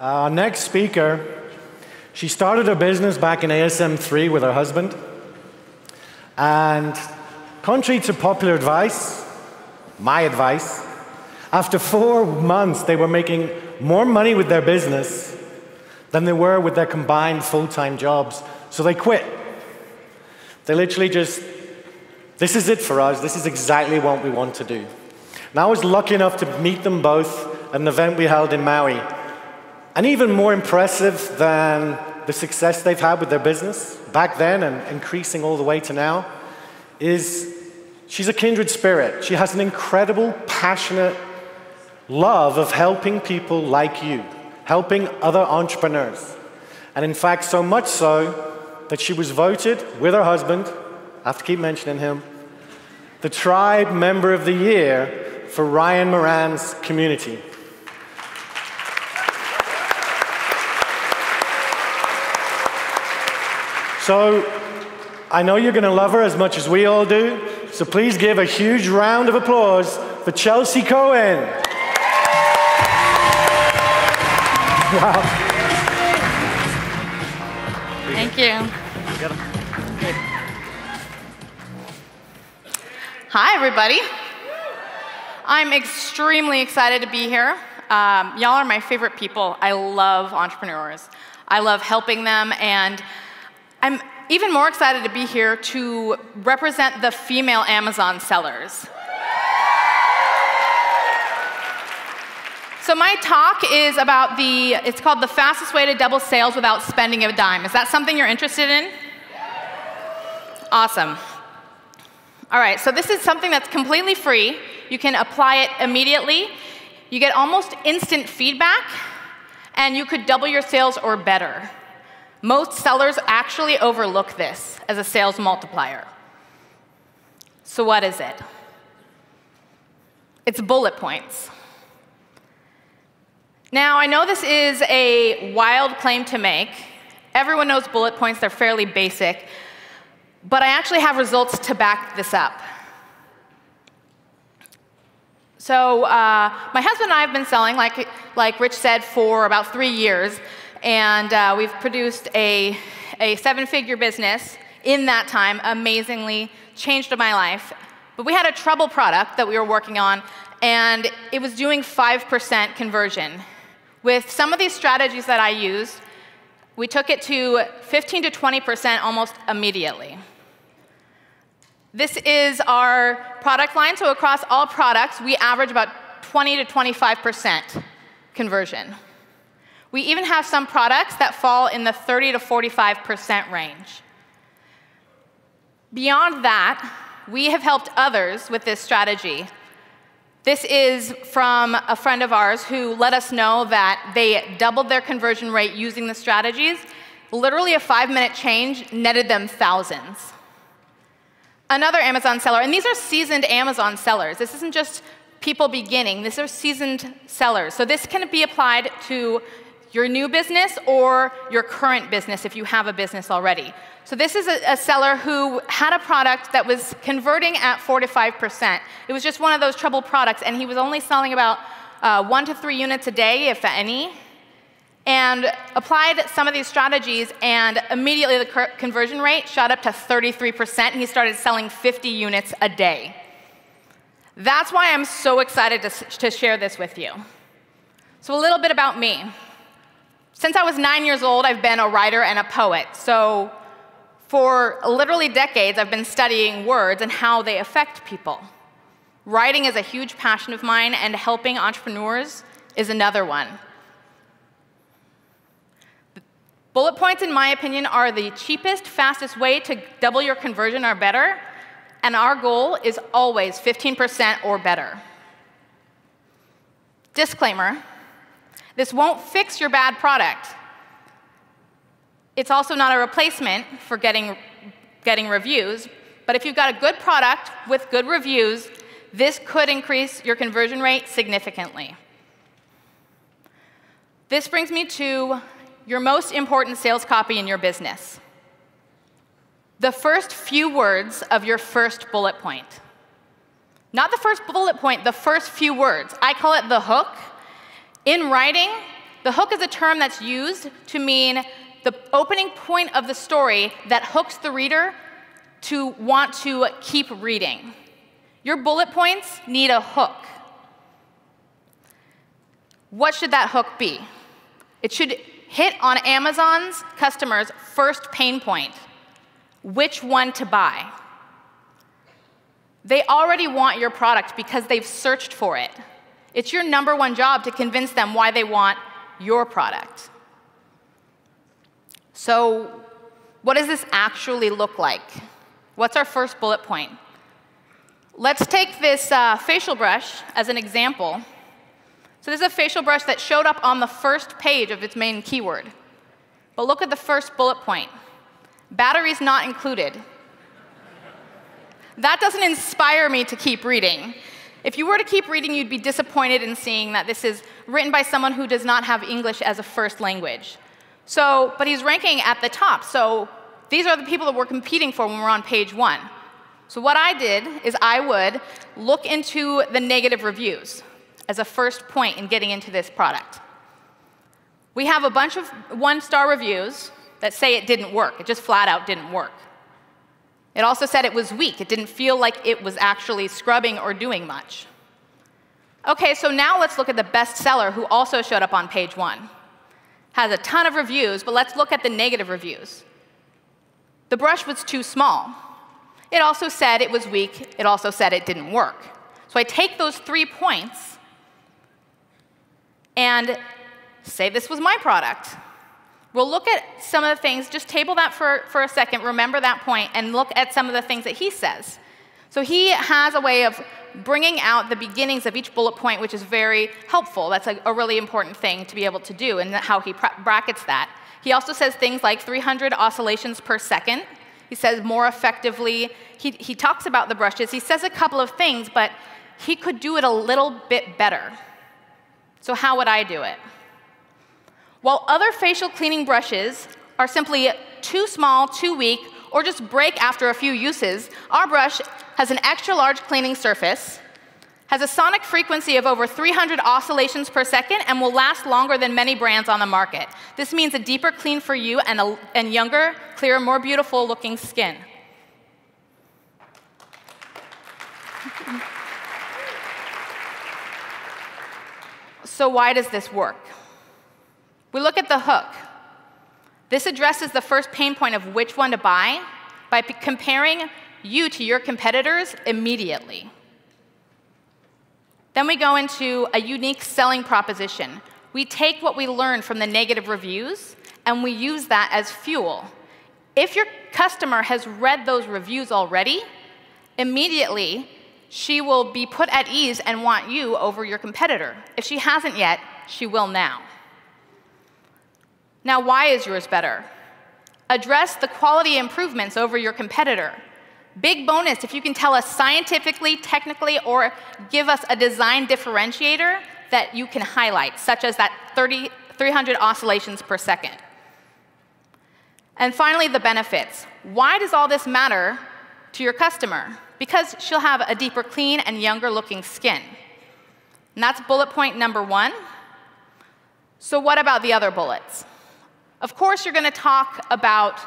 Our next speaker, she started her business back in ASM 3 with her husband. And contrary to popular advice, my advice, after 4 months, they were making more money with their business than they were with their combined full-time jobs. So they quit. They literally just, this is it for us. This is exactly what we want to do. And I was lucky enough to meet them both at an event we held in Maui. And even more impressive than the success they've had with their business back then and increasing all the way to now is she's a kindred spirit. She has an incredible, passionate love of helping people like you, helping other entrepreneurs. And in fact, so much so that she was voted with her husband, I have to keep mentioning him, the Tribe Member of the Year for Ryan Moran's community. So I know you're going to love her as much as we all do, so please give a huge round of applause for Chelsea Cohen. Wow. Thank you. Hi, everybody. I'm extremely excited to be here. Y'all are my favorite people. I love entrepreneurs. I love helping them, and I'm even more excited to be here to represent the female Amazon sellers. So my talk is about it's called The Fastest Way to Double Sales Without Spending a Dime. Is that something you're interested in? Awesome. All right, so this is something that's completely free. You can apply it immediately. You get almost instant feedback, and you could double your sales or better. Most sellers actually overlook this as a sales multiplier. So what is it? It's bullet points. Now, I know this is a wild claim to make. Everyone knows bullet points. They're fairly basic. But I actually have results to back this up. So my husband and I have been selling, like Rich said, for about 3 years. And we've produced a 7-figure business in that time, amazingly changed my life. But we had a trouble product that we were working on, and it was doing 5% conversion. With some of these strategies that I used, we took it to 15 to 20% almost immediately. This is our product line, so across all products, we average about 20 to 25% conversion. We even have some products that fall in the 30 to 45% range. Beyond that, we have helped others with this strategy. This is from a friend of ours who let us know that they doubled their conversion rate using the strategies. Literally a 5-minute change netted them thousands. Another Amazon seller, and these are seasoned Amazon sellers. This isn't just people beginning. These are seasoned sellers. So this can be applied to your new business or your current business if you have a business already. So this is a seller who had a product that was converting at 4 to 5%. It was just one of those trouble products, and he was only selling about 1 to 3 units a day, if any, and applied some of these strategies, and immediately the conversion rate shot up to 33%, and he started selling 50 units a day. That's why I'm so excited to share this with you. So a little bit about me. Since I was 9 years old, I've been a writer and a poet. So for literally decades, I've been studying words and how they affect people. Writing is a huge passion of mine, and helping entrepreneurs is another one. Bullet points, in my opinion, are the cheapest, fastest way to double your conversion or better, and our goal is always 15% or better. Disclaimer. This won't fix your bad product. It's also not a replacement for getting reviews, but if you've got a good product with good reviews, this could increase your conversion rate significantly. This brings me to your most important sales copy in your business. The first few words of your first bullet point. Not the first bullet point, the first few words. I call it the hook. In writing, The hook is a term that's used to mean the opening point of the story that hooks the reader to want to keep reading. Your bullet points need a hook. What should that hook be? It should hit on Amazon's customers' first pain point: which one to buy. They already want your product because they've searched for it. It's your #1 job to convince them why they want your product. So what does this actually look like? What's our first bullet point? Let's take this facial brush as an example. So this is a facial brush that showed up on the first page of its main keyword. But look at the first bullet point. Batteries not included. That doesn't inspire me to keep reading. If you were to keep reading, you'd be disappointed in seeing that this is written by someone who does not have English as a first language. But he's ranking at the top. So these are the people that we're competing for when we're on page 1. So what I did is I would look into the negative reviews as a first point in getting into this product. We have a bunch of 1-star reviews that say it didn't work. It just flat out didn't work. It also said it was weak. It didn't feel like it was actually scrubbing or doing much. OK, so now let's look at the bestseller, who also showed up on page 1. Has a ton of reviews, but let's look at the negative reviews. The brush was too small. It also said it was weak. It also said it didn't work. So I take those 3 points and say this was my product. We'll look at some of the things. Just table that for a second. Remember that point, and look at some of the things that he says. So he has a way of bringing out the beginnings of each bullet point, which is very helpful. That's a really important thing to be able to do, and how he brackets that. He also says things like 300 oscillations per second. He says more effectively. He talks about the brushes. He says a couple of things, but he could do it a little bit better. So how would I do it? While other facial cleaning brushes are simply too small, too weak, or just break after a few uses, our brush has an extra large cleaning surface, has a sonic frequency of over 300 oscillations per second, and will last longer than many brands on the market. This means a deeper clean for you and younger, clearer, more beautiful looking skin. So why does this work? We look at the hook. This addresses the first pain point of which one to buy by comparing you to your competitors immediately. Then we go into a unique selling proposition. We take what we learned from the negative reviews, and we use that as fuel. If your customer has read those reviews already, immediately she will be put at ease and want you over your competitor. If she hasn't yet, she will now. Now, why is yours better? Address the quality improvements over your competitor. Big bonus if you can tell us scientifically, technically, or give us a design differentiator that you can highlight, such as that 300 oscillations per second. And finally, the benefits. Why does all this matter to your customer? Because she'll have a deeper clean and younger looking skin. And that's bullet point #1. So what about the other bullets? Of course, you're going to talk about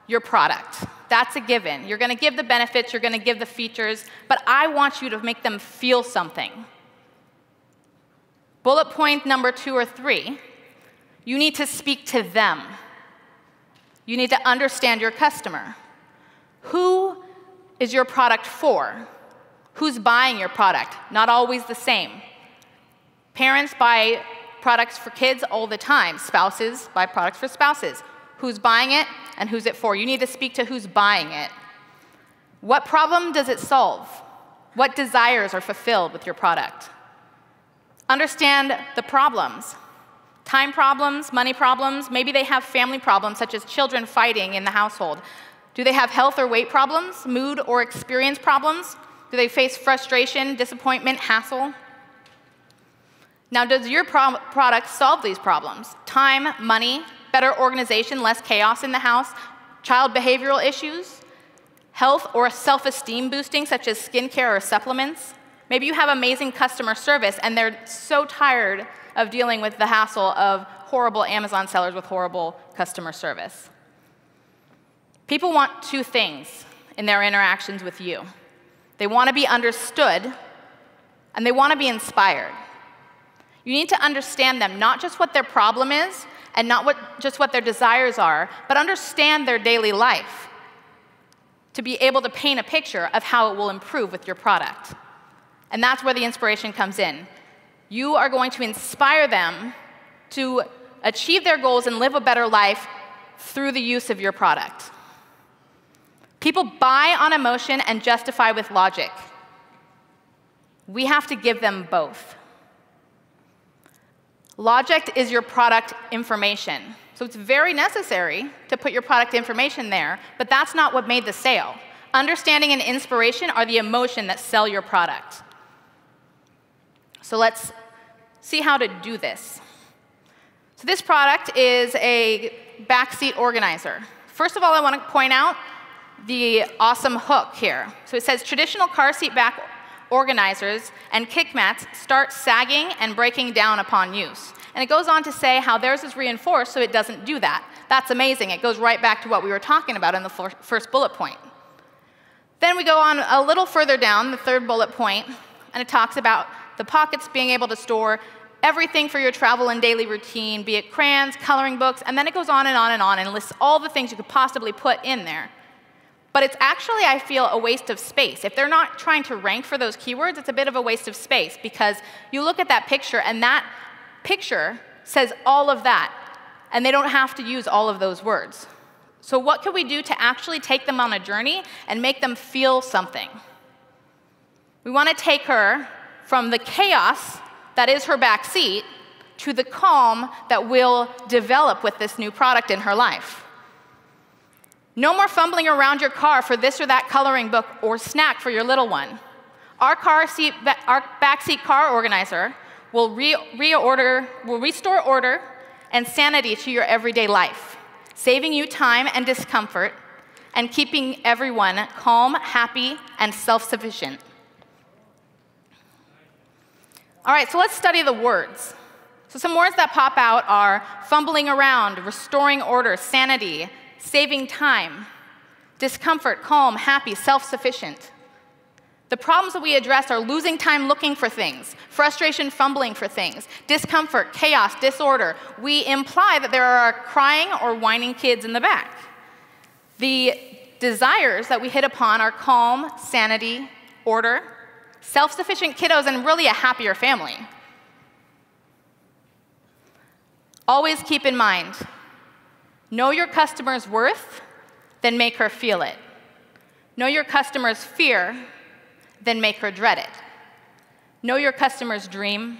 your product. That's a given. You're going to give the benefits, you're going to give the features, but I want you to make them feel something. Bullet point #2 or 3, you need to speak to them. You need to understand your customer. Who is your product for? Who's buying your product? Not always the same. Parents buy products for kids all the time. Spouses buy products for spouses. Who's buying it and who's it for? You need to speak to who's buying it. What problem does it solve? What desires are fulfilled with your product? Understand the problems. Time problems, money problems. Maybe they have family problems, such as children fighting in the household. Do they have health or weight problems, mood or experience problems? Do they face frustration, disappointment, hassle? Now, does your product solve these problems? Time, money, better organization, less chaos in the house, child behavioral issues, health or self-esteem boosting, such as skincare or supplements. Maybe you have amazing customer service, and they're so tired of dealing with the hassle of horrible Amazon sellers with horrible customer service. People want two things in their interactions with you. They want to be understood, and they want to be inspired. You need to understand them, not just what their problem is, and not just what their desires are, but understand their daily life to be able to paint a picture of how it will improve with your product. And that's where the inspiration comes in. You are going to inspire them to achieve their goals and live a better life through the use of your product. People buy on emotion and justify with logic. We have to give them both. Logic is your product information. So it's very necessary to put your product information there, but that's not what made the sale. Understanding and inspiration are the emotion that sell your product. So let's see how to do this. So this product is a backseat organizer. First of all, I want to point out the awesome hook here. So it says, traditional car seat back organizers and kick mats start sagging and breaking down upon use. And it goes on to say how theirs is reinforced so it doesn't do that. That's amazing. It goes right back to what we were talking about in the first bullet point. Then we go on a little further down, the third bullet point, and it talks about the pockets being able to store everything for your travel and daily routine, be it crayons, coloring books, and then it goes on and on and on and lists all the things you could possibly put in there. But it's actually, I feel, a waste of space. If they're not trying to rank for those keywords, it's a bit of a waste of space because you look at that picture and that picture says all of that, and they don't have to use all of those words. So what can we do to actually take them on a journey and make them feel something? We want to take her from the chaos that is her back seat to the calm that will develop with this new product in her life. No more fumbling around your car for this or that coloring book or snack for your little one. Our backseat car organizer will restore order and sanity to your everyday life, saving you time and discomfort and keeping everyone calm, happy, and self-sufficient. All right, so let's study the words. So some words that pop out are fumbling around, restoring order, sanity, saving time, discomfort, calm, happy, self-sufficient. The problems that we address are losing time looking for things, frustration fumbling for things, discomfort, chaos, disorder. We imply that there are crying or whining kids in the back. The desires that we hit upon are calm, sanity, order, self-sufficient kiddos, and really a happier family. Always keep in mind, know your customer's worth, then make her feel it. Know your customer's fear, then make her dread it. Know your customer's dream,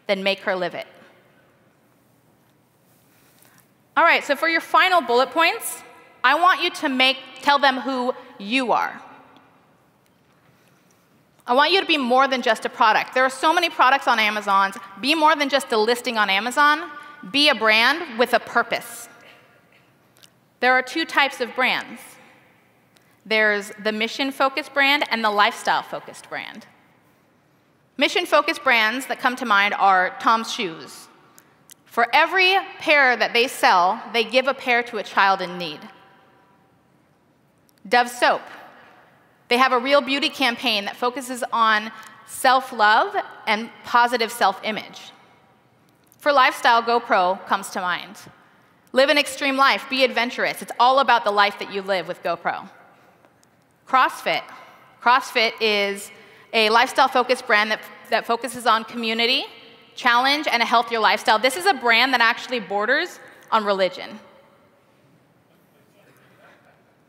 then make her live it. All right, so for your final bullet points, I want you to tell them who you are. I want you to be more than just a product. There are so many products on Amazon. Be more than just a listing on Amazon. Be a brand with a purpose. There are two types of brands. There's the mission-focused brand and the lifestyle-focused brand. Mission-focused brands that come to mind are Tom's Shoes. For every pair that they sell, they give a pair to a child in need. Dove Soap. They have a real beauty campaign that focuses on self-love and positive self-image. For lifestyle, GoPro comes to mind. Live an extreme life, be adventurous. It's all about the life that you live with GoPro. CrossFit. CrossFit is a lifestyle-focused brand that focuses on community, challenge, and a healthier lifestyle. This is a brand that actually borders on religion.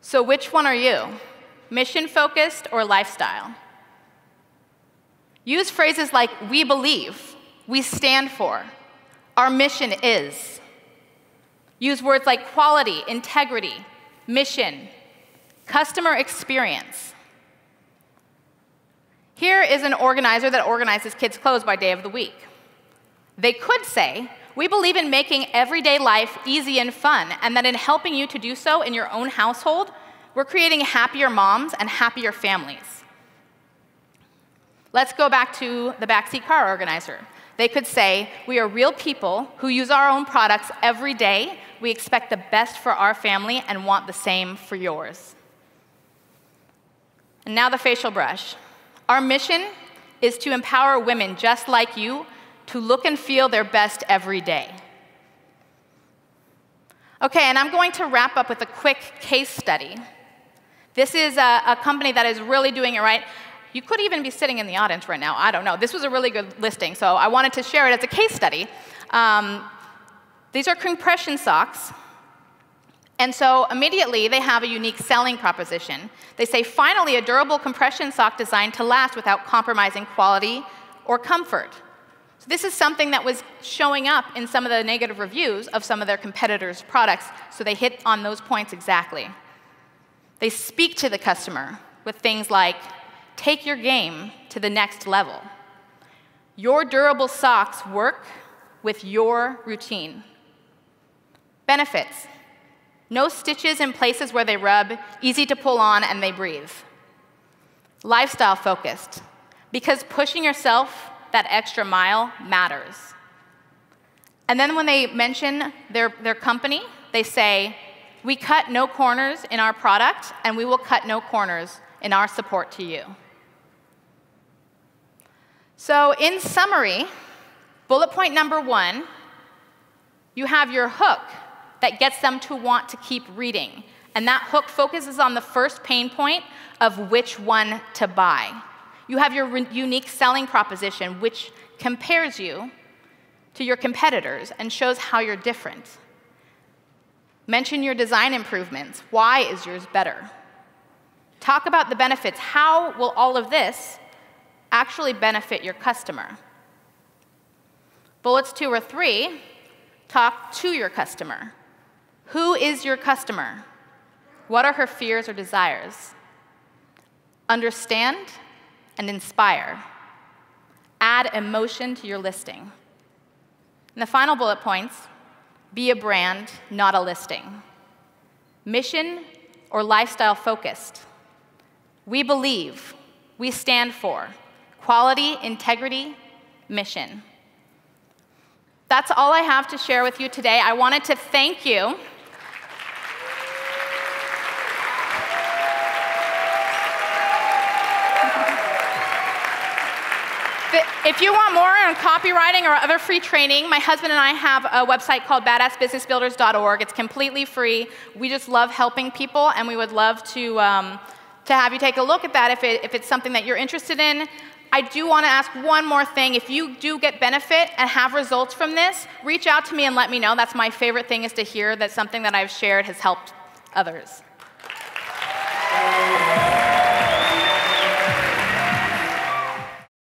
So which one are you? Mission-focused or lifestyle? Use phrases like, we believe, we stand for, our mission is. Use words like quality, integrity, mission, customer experience. Here is an organizer that organizes kids' clothes by day of the week. They could say, we believe in making everyday life easy and fun, and that in helping you to do so in your own household, we're creating happier moms and happier families. Let's go back to the backseat car organizer. They could say, we are real people who use our own products every day. We expect the best for our family and want the same for yours. And now the facial brush. Our mission is to empower women just like you to look and feel their best every day. Okay, and I'm going to wrap up with a quick case study. This is a company that is really doing it right. You could even be sitting in the audience right now. I don't know. This was a really good listing, so I wanted to share it as a case study. These are compression socks. And so immediately, they have a unique selling proposition. They say, finally, a durable compression sock designed to last without compromising quality or comfort. So this is something that was showing up in some of the negative reviews of some of their competitors' products, so they hit on those points exactly. They speak to the customer with things like, take your game to the next level. Your durable socks work with your routine. Benefits. No stitches in places where they rub, easy to pull on, and they breathe. Lifestyle focused, because pushing yourself that extra mile matters. And then when they mention their company, they say, we cut no corners in our product, and we will cut no corners in our support to you. So in summary, bullet point number 1, you have your hook that gets them to want to keep reading. And that hook focuses on the first pain point of which one to buy. You have your unique selling proposition, which compares you to your competitors and shows how you're different. Mention your design improvements. Why is yours better? Talk about the benefits. How will all of this actually benefit your customer? Bullets 2 or 3, talk to your customer. Who is your customer? What are her fears or desires? Understand and inspire. Add emotion to your listing. And the final bullet points, be a brand, not a listing. Mission or lifestyle focused. We believe, we stand for quality, integrity, mission. That's all I have to share with you today. I wanted to thank you. If you want more on copywriting or other free training, my husband and I have a website called badassbusinessbuilders.org. It's completely free. We just love helping people, and we would love to have you take a look at that if it's something that you're interested in. I do want to ask one more thing. If you do get benefit and have results from this, reach out to me and let me know. That's my favorite thing, is to hear that something that I've shared has helped others.